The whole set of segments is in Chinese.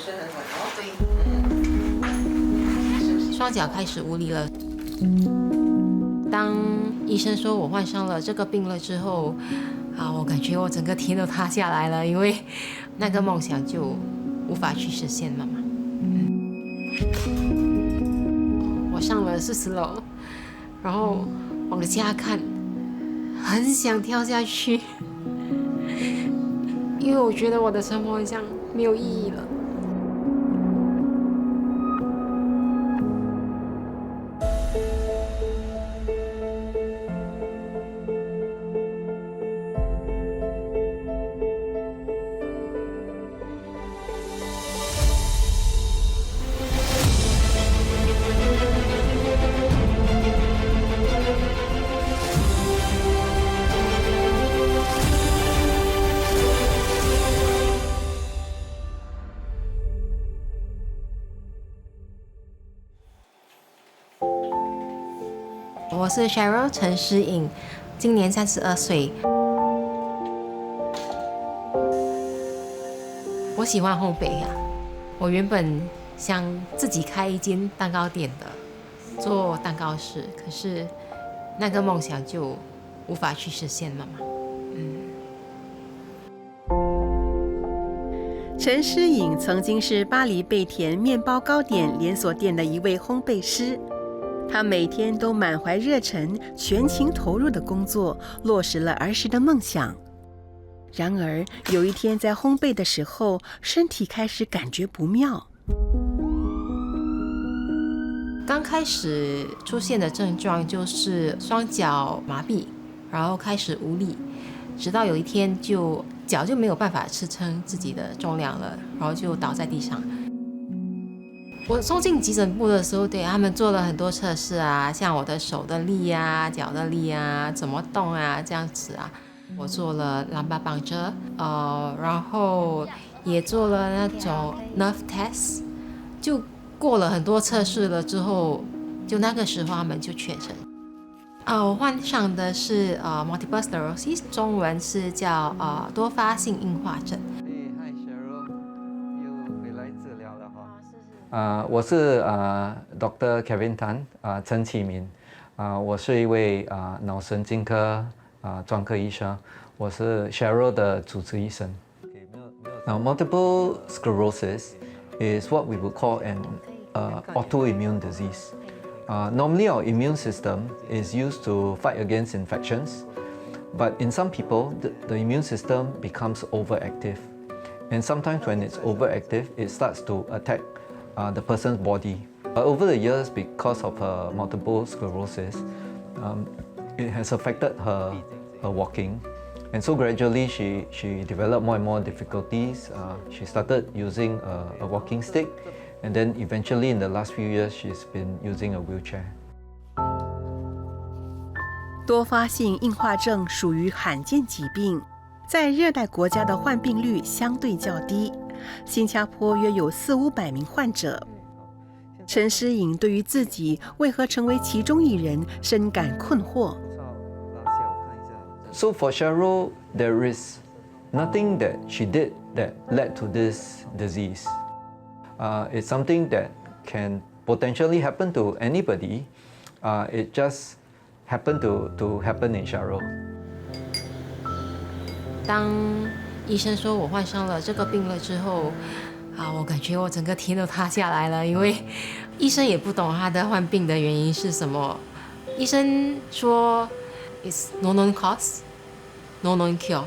是很稳哦。对，双脚开始无力了。当医生说我患上了这个病了之后，我感觉我整个天都塌下来了，因为那个梦想就无法去实现了嘛。我上了40楼，然后往下看，很想跳下去，因为我觉得我的生活好像没有意义了。我是 Cheryl 陈诗颖，今年32岁。我喜欢烘焙呀。我原本想自己开一间蛋糕店的，做蛋糕师，可是那个梦想就无法去实现了嘛。陈诗颖曾经是巴黎贝甜面包糕点连锁店的一位烘焙师。他每天都满怀热忱，全情投入的工作，落实了儿时的梦想。然而，有一天在烘焙的时候，身体开始感觉不妙。刚开始出现的症状就是双脚麻痹，然后开始无力，直到有一天脚就没有办法支撑自己的重量了，然后就倒在地上。我送进急诊部的时候，对他们做了很多测试啊，像我的手的力啊、脚的力啊、怎么动啊这样子啊。我做了蓝巴绑着，然后也做了那种 nerve test， 就过了很多测试了之后，就那个时候他们就确诊。我患上的是multiple sclerosis， 中文是叫多发性硬化症。我是Dr. Kevin Tan， 陈启明，我是一位脑神经科专科医生，我是 Cheryl 的主治医生。Now, multiple sclerosis is what we would call an autoimmune disease. Normally, our immune system is used to fight against infections, but in some people, the immune system becomes overactive, and sometimes when it's overactive, it starts to attack the person's body. Over the years, because of her multiple sclerosis, it has affected her walking. And so gradually she developed more and more difficulties. She started using a walking stick, and then eventually in the last few years, she's been using a wheelchair. 多发性硬化症属于罕见疾病，在热带国家的患病率相对较低。新加坡约有400-500名患者。陈诗颖对于自己为何成为其中一人深感困惑。So for Cheryl, there is nothing that she did that led to this disease. It's something that can potentially happen to anybody. It just happened to happen in Cheryl. 当医生说我患上了这个病了之后，我感觉我整个天都塌下来了，因为医生也不懂他的患病的原因是什么。医生说 "It's no known cause, no known cure"，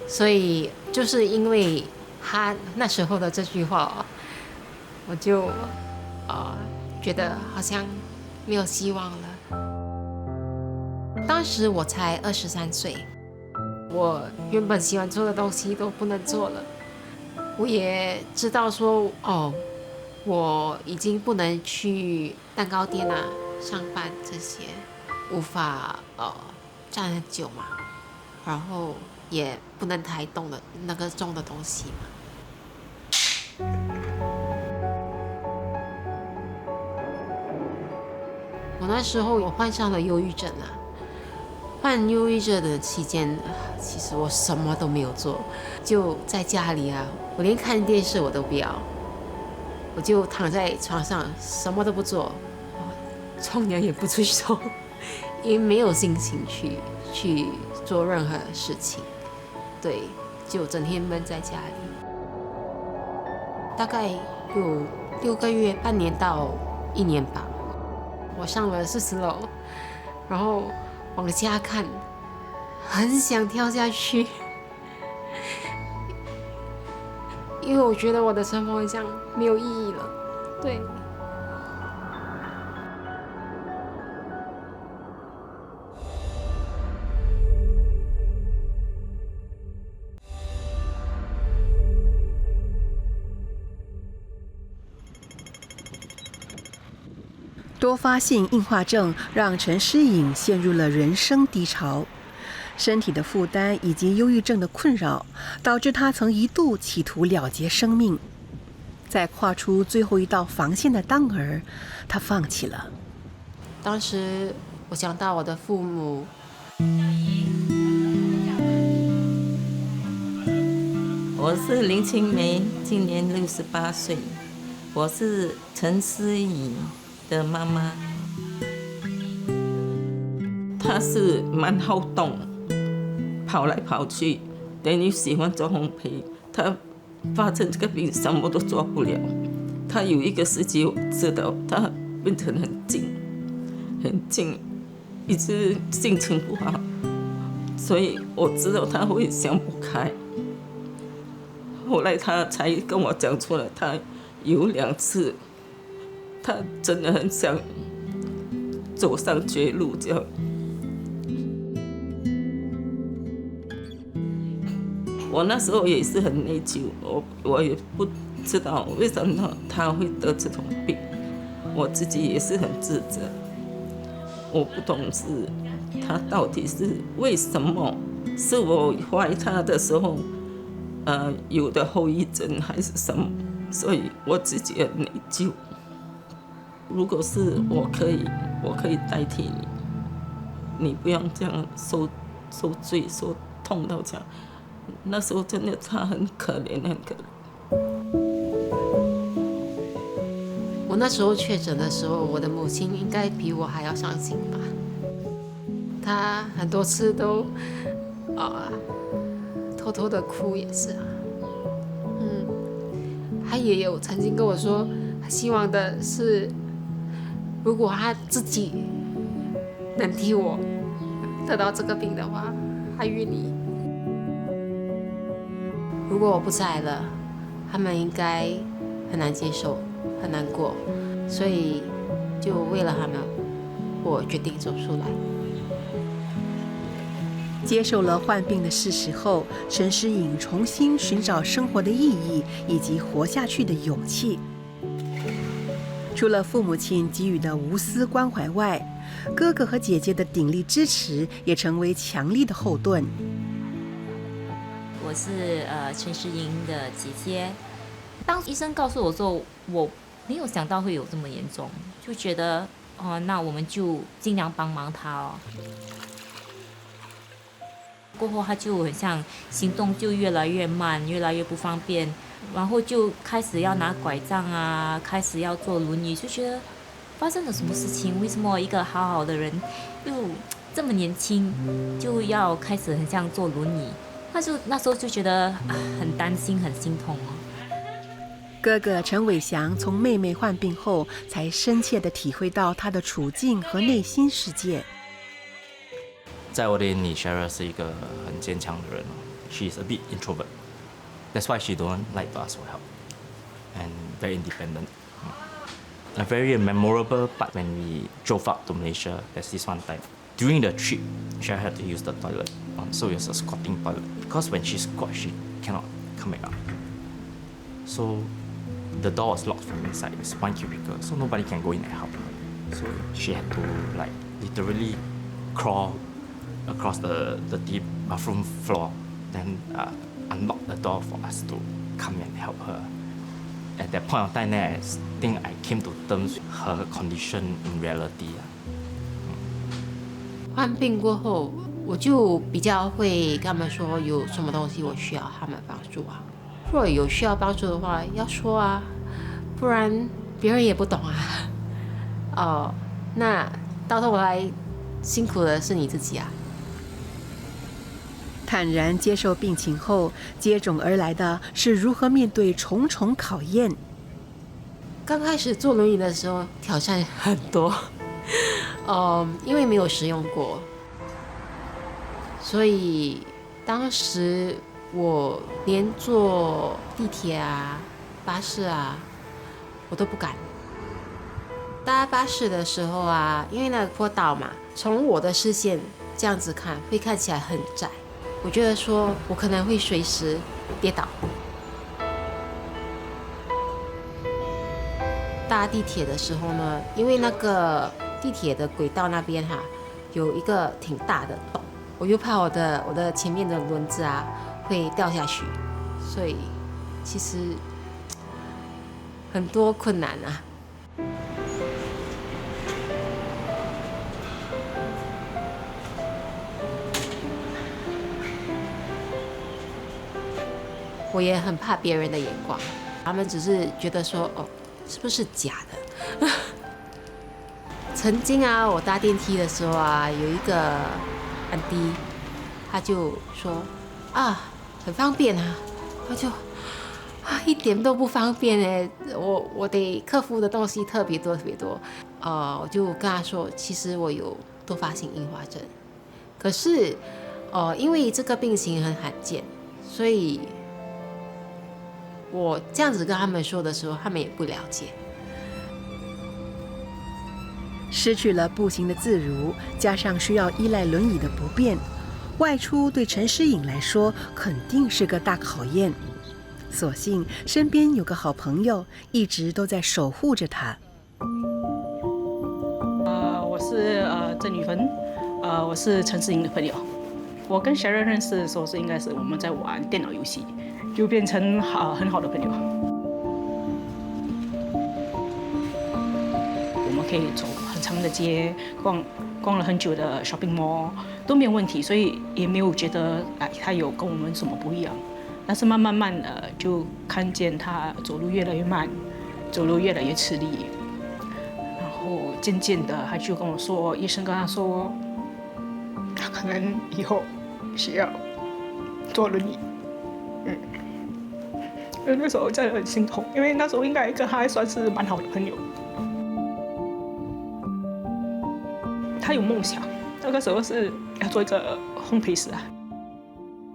所以就是因为他那时候的这句话，我就觉得好像没有希望了。当时我才23岁。我原本喜欢做的东西都不能做了，我也知道说我已经不能去蛋糕店上班这些，无法站很久嘛，然后也不能抬动的那个重的东西嘛。我那时候我患上了忧郁症了。患忧郁症的期间，其实我什么都没有做，就在家里啊，我连看电视我都不要，我就躺在床上什么都不做，冲凉也不出去冲，因为没有心情去做任何事情，对，就整天闷在家里，大概有6个月、半年到1年吧。我上了40楼，然后往下看，很想跳下去，因为我觉得我的生活好像没有意义了。对。多发性硬化症让陈诗颖陷入了人生低潮，身体的负担以及忧郁症的困扰，导致她曾一度企图了结生命。在跨出最后一道防线的当儿，她放弃了。当时我想到我的父母，我是林青梅，今年68岁，我是陈诗颖的妈妈。她是蛮好动，跑来跑去，等于喜欢做烘焙。她发生这个病，什么都做不了。她有一个时期，我知道她变成很静，一直心情不好，所以我知道她会想不开。后来她才跟我讲出来，她有2次。他真的很想走上绝路，这样。我那时候也是很内疚，我也不知道为什么他会得这种病，我自己也是很自责。我不懂是他到底是为什么，是我怀他的时候，有的后遗症还是什么，所以我自己很内疚。如果是我可以代替你，你不用这样受罪受痛到这样。那时候真的他很可怜，很可怜。我那时候确诊的时候，我的母亲应该比我还要伤心吧。她很多次都偷偷的哭也是啊。她也有曾经跟我说，她希望的是，如果她自己能替我得到这个病的话，她愿意。如果我不在了，他们应该很难接受，很难过，所以就为了他们，我决定走出来。接受了患病的事实后，陈诗颖重新寻找生活的意义以及活下去的勇气。除了父母亲给予的无私关怀外，哥哥和姐姐的鼎力支持也成为强力的后盾。我是陈诗颖的姐姐。当医生告诉我说，我没有想到会有这么严重，就觉得那我们就尽量帮忙他哦。过后他就很像行动就越来越慢，越来越不方便，然后就开始要拿拐杖啊，开始要坐轮椅，就觉得发生了什么事情？为什么一个好好的人又这么年轻就要开始很像坐轮椅？那时候就觉得很担心，很心痛哦。哥哥陈伟翔从妹妹患病后，才深切地体会到她的处境和内心世界。在我的眼里 ，Cheryl 是一个很坚强的人。She is a bit introvert. That's why she don't like to ask for help, and very independent. A very memorable part when we drove up to Malaysia. There's this one time. During the trip, Cheryl had to use the toilet. So it was a squatting toilet. Because when she squats, she cannot come back up. So the door was locked from inside. It's one cubicle, so nobody can go in and help her. So she had to literally crawl across the dirty bathroom floor, then unlock the door for us to come and help her. At that point of time, I think I came to terms with her condition in reality. 患病过后，我就比较会跟他们说有什么东西我需要他们帮助啊。如果有需要帮助的话，要说啊，不然别人也不懂啊。那到头来辛苦的是你自己啊。坦然接受病情后，接踵而来的是如何面对重重考验。刚开始坐轮椅的时候，挑战很多，因为没有使用过，所以当时我连坐地铁啊、巴士啊，我都不敢。搭巴士的时候啊，因为那个坡道嘛，从我的视线这样子看，会看起来很窄。我觉得说我可能会随时跌倒。搭地铁的时候呢，因为那个地铁的轨道那边有一个挺大的洞，我又怕我的前面的轮子啊会掉下去，所以其实很多困难啊。我也很怕别人的眼光，他们只是觉得说，是不是假的？曾经啊，我搭电梯的时候啊，有一个安迪，他就说很方便啊，他就一点都不方便哎，我得克服的东西特别多。我就跟他说，其实我有多发性硬化症，可是因为这个病情很罕见，所以我这样子跟他们说的时候，他们也不了解。失去了步行的自如，加上需要依赖轮椅的不便，外出对陈诗颖来说肯定是个大考验。所幸身边有个好朋友，一直都在守护着她。我是郑宇芬，我是陈诗颖的朋友。我跟Sharon认识的时候应该是我们在玩电脑游戏，就变成很好的朋友。我们可以走很长的街，逛了很久的 shopping mall 都没有问题，所以也没有觉得他有跟我们什么不一样。但是慢慢的就看见他走路越来越慢，走路越来越吃力，然后渐渐的他就跟我说，医生跟他说，他可能以后需要坐轮椅。那时候真的很心痛，因为那时候应该跟他还算是蛮好的朋友。他有梦想，那个时候是要做一个烘焙师啊。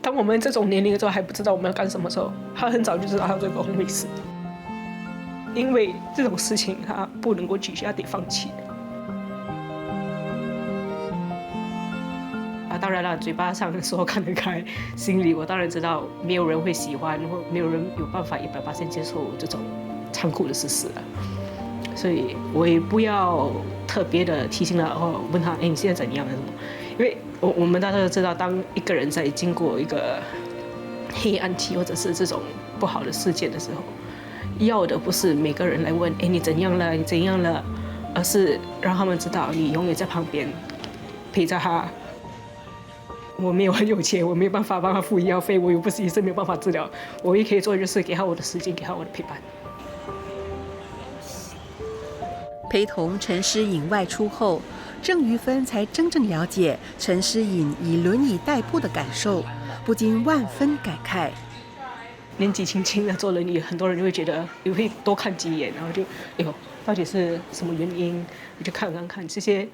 当我们这种年龄的时候还不知道我们要干什么时候，他很早就知道他要做一个烘焙师。因为这种事情他不能够继续，他得放弃。当然了，嘴巴上说看得开，心里我当然知道没有人会喜欢，或没有人有办法100%接受这种残酷的事实了。所以我也不要特别的提醒了，问他，你现在怎样什么？因为我们大家都知道，当一个人在经过一个黑暗期或者是这种不好的事件的时候，要的不是每个人来问，你怎样了，你怎样了，而是让他们知道你永远在旁边陪着他。我没有很有钱，我没有办法帮他付医药费，我又不是医生，没有办法治疗。我也可以做的就是给他我的时间，给他我的陪伴。陪同陈诗颖外出后，郑瑜芬才真正了解陈诗颖以轮椅代步的感受，不禁万分感慨。年纪轻轻的坐轮椅，很多人就会觉得，也会多看几眼，然后就，到底是什么原因？你就看这些，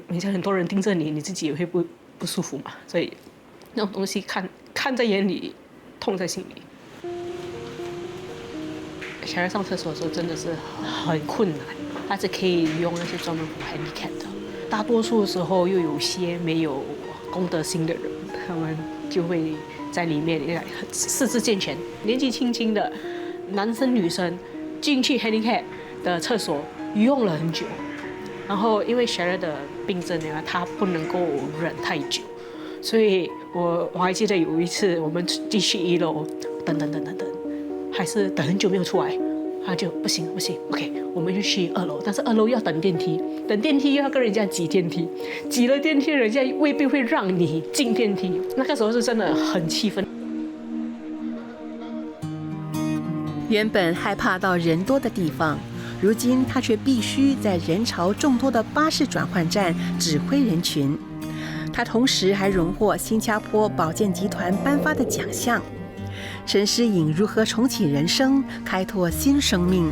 每天很多人盯着你，你自己也会不舒服嘛。所以那种东西看在眼里，痛在心里。小孩上厕所的时候真的是很困难，他是可以用那些专门for handicap的。大多数的时候又有些没有公德心的人，他们就会在里面四肢健全、年纪轻轻的男生女生进去 handicap 的厕所用了很久。然后因为 Sharon 的病症呢，他不能够忍太久，所以我还记得有一次我们继续1楼等，还是等很久没有出来，他就不行，OK， 我们就去2楼，但是2楼要等电梯，等电梯又要跟人家挤电梯，挤了电梯人家未必会让你进电梯，那个时候是真的很气愤。原本害怕到人多的地方，如今他却必须在人潮众多的巴士转换站指挥人群。他同时还荣获新加坡保健集团颁发的奖项。陈诗颖如何重启人生，开拓新生命？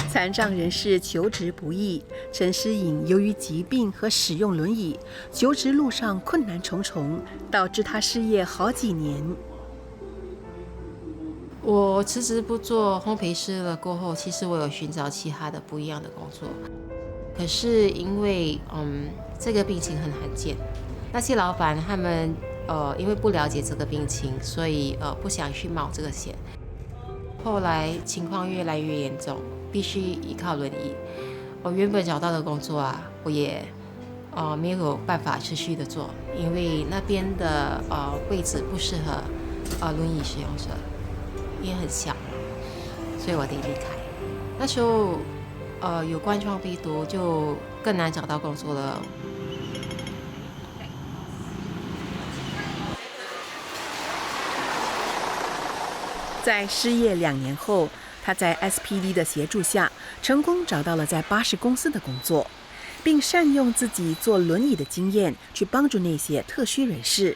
残障人士求职不易，陈诗颖由于疾病和使用轮椅，求职路上困难重重，导致她失业好几年。我辞职不做烘焙师了过后，其实我有寻找其他的不一样的工作，可是因为这个病情很罕见，那些老板他们因为不了解这个病情，所以不想去冒这个险。后来情况越来越严重，必须依靠轮椅。我原本找到的工作啊，我也没有办法持续的做，因为那边的位置不适合轮椅使用者，也很小，所以我得离开。那时候有冠状病毒，就更难找到工作了。在失业2年后，他在 SPD 的协助下，成功找到了在巴士公司的工作，并善用自己坐轮椅的经验，去帮助那些特需人士。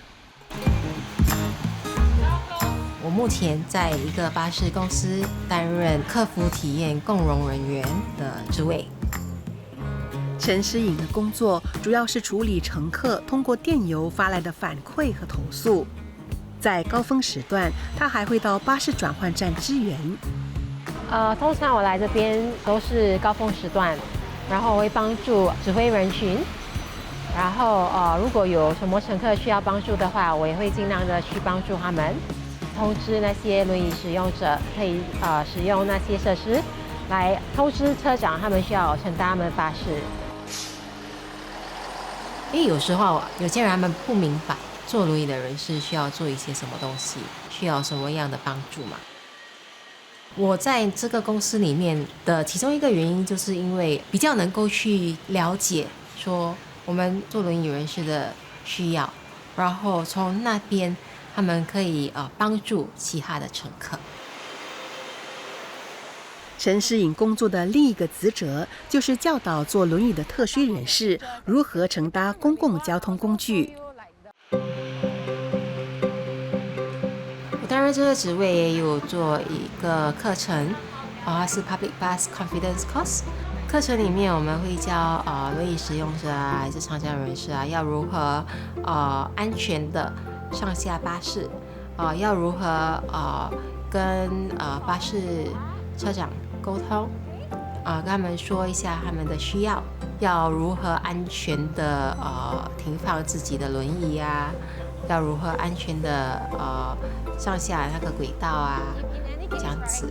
我目前在一个巴士公司担任客服体验共融人员的职位。陈诗颖的工作主要是处理乘客通过电邮发来的反馈和投诉。在高峰时段，他还会到巴士转换站支援。通常我来这边都是高峰时段，然后我会帮助指挥人群，然后如果有什么乘客需要帮助的话，我也会尽量的去帮助他们，通知那些轮椅使用者可以使用那些设施，来通知车长他们需要乘搭他们的巴士。因为有时候有些人他们不明白坐轮椅的人是需要做一些什么东西，需要什么样的帮助嘛。我在这个公司里面的其中一个原因，就是因为比较能够去了解说我们坐轮椅人士的需要，然后从那边他们可以帮助其他的乘客。陈诗颖工作的另一个职责就是教导坐轮椅的特需人士如何乘搭公共交通工具。我担任这个职位也有做一个课程，是 Public Bus Confidence Course。课程里面我们会教轮椅使用者啊，还是残障人士啊，要如何安全的上下巴士，要如何跟巴士车长沟通，跟他们说一下他们的需要，要如何安全的停放自己的轮椅啊，要如何安全的上下那个轨道啊，这样子。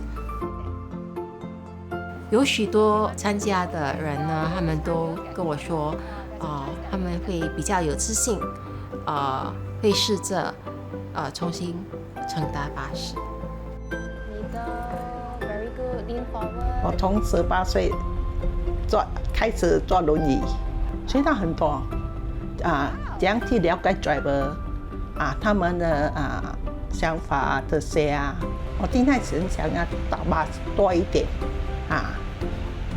有许多参加的人呢，他们都跟我说，他们会比较有自信，会试着重新乘搭巴士。我从18岁开始坐轮椅，学到很多怎样去了解 driver 他们的想法这些我现在很想要打巴士多一点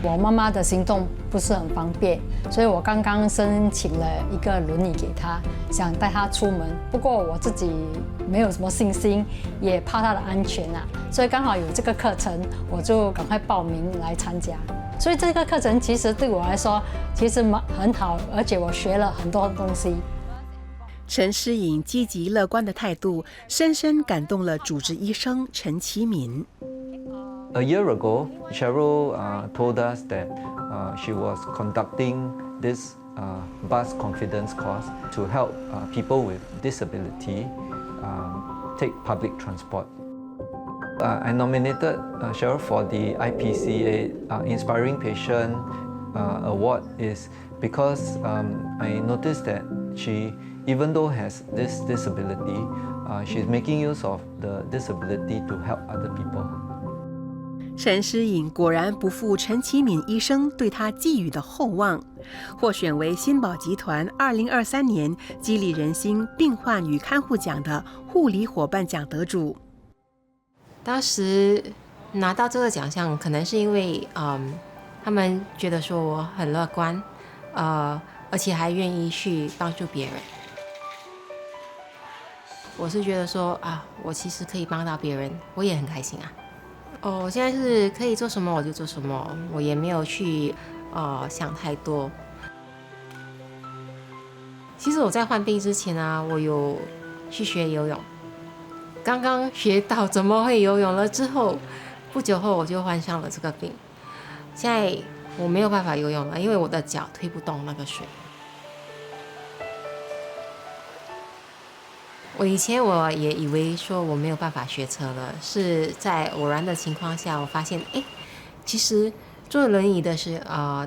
我妈妈的行动不是很方便，所以我刚刚申请了一个轮椅给她，想带她出门。不过我自己没有什么信心，也怕她的安全所以刚好有这个课程，我就赶快报名来参加。所以这个课程其实对我来说其实很好，而且我学了很多东西。陈诗颖积极乐观的态度，深深感动了主治医生陈其敏。A year ago, Cheryl told us that she was conducting this bus confidence course to help people with disability take public transport. I nominated Cheryl for the IPCA Inspiring Patient Award is because I noticed that she, even though has this disability, she's making use of the disability to help other people. 陈诗颖果然不负陈其敏医生对她寄予的厚望，获选为新宝集团2023年激励人心病患与看护奖的护理伙伴奖得主。当时拿到这个奖项，可能是因为他们觉得说我很乐观，而且还愿意去帮助别人。我是觉得说我其实可以帮到别人，我也很开心啊。我现在是可以做什么我就做什么，我也没有去想太多。其实我在患病之前啊，我有去学游泳，刚刚学到怎么会游泳了之后，不久后我就患上了这个病。现在我没有办法游泳了，因为我的脚推不动那个水。我以前我也以为说我没有办法学车了，是在偶然的情况下，我发现其实坐轮椅的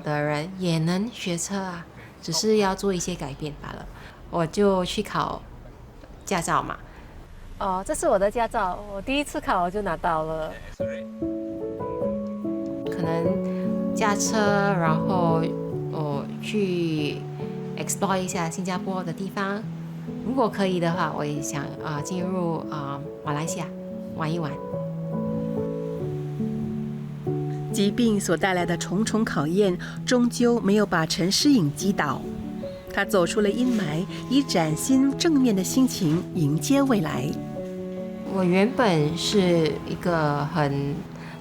人也能学车啊，只是要做一些改变罢了。我就去考驾照嘛。这是我的驾照，我第一次考我就拿到了。可能驾车，然后去 explore 一下新加坡的地方。如果可以的话，我也想进入马来西亚玩一玩。疾病所带来的重重考验，终究没有把陈诗颖击倒。她走出了阴霾，以崭新正面的心情迎接未来。我原本是一个很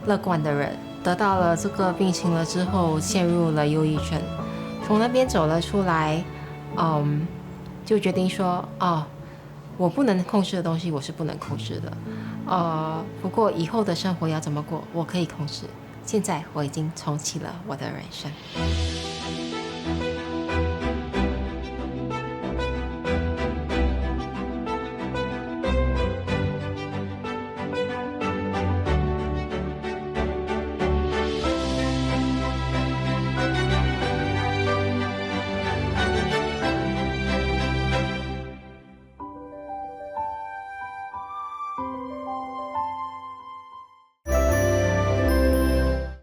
乐观的人，得到了这个病情了之后，陷入了忧郁症，从那边走了出来，就决定说，我不能控制的东西我是不能控制的，不过以后的生活要怎么过，我可以控制。现在我已经重启了我的人生。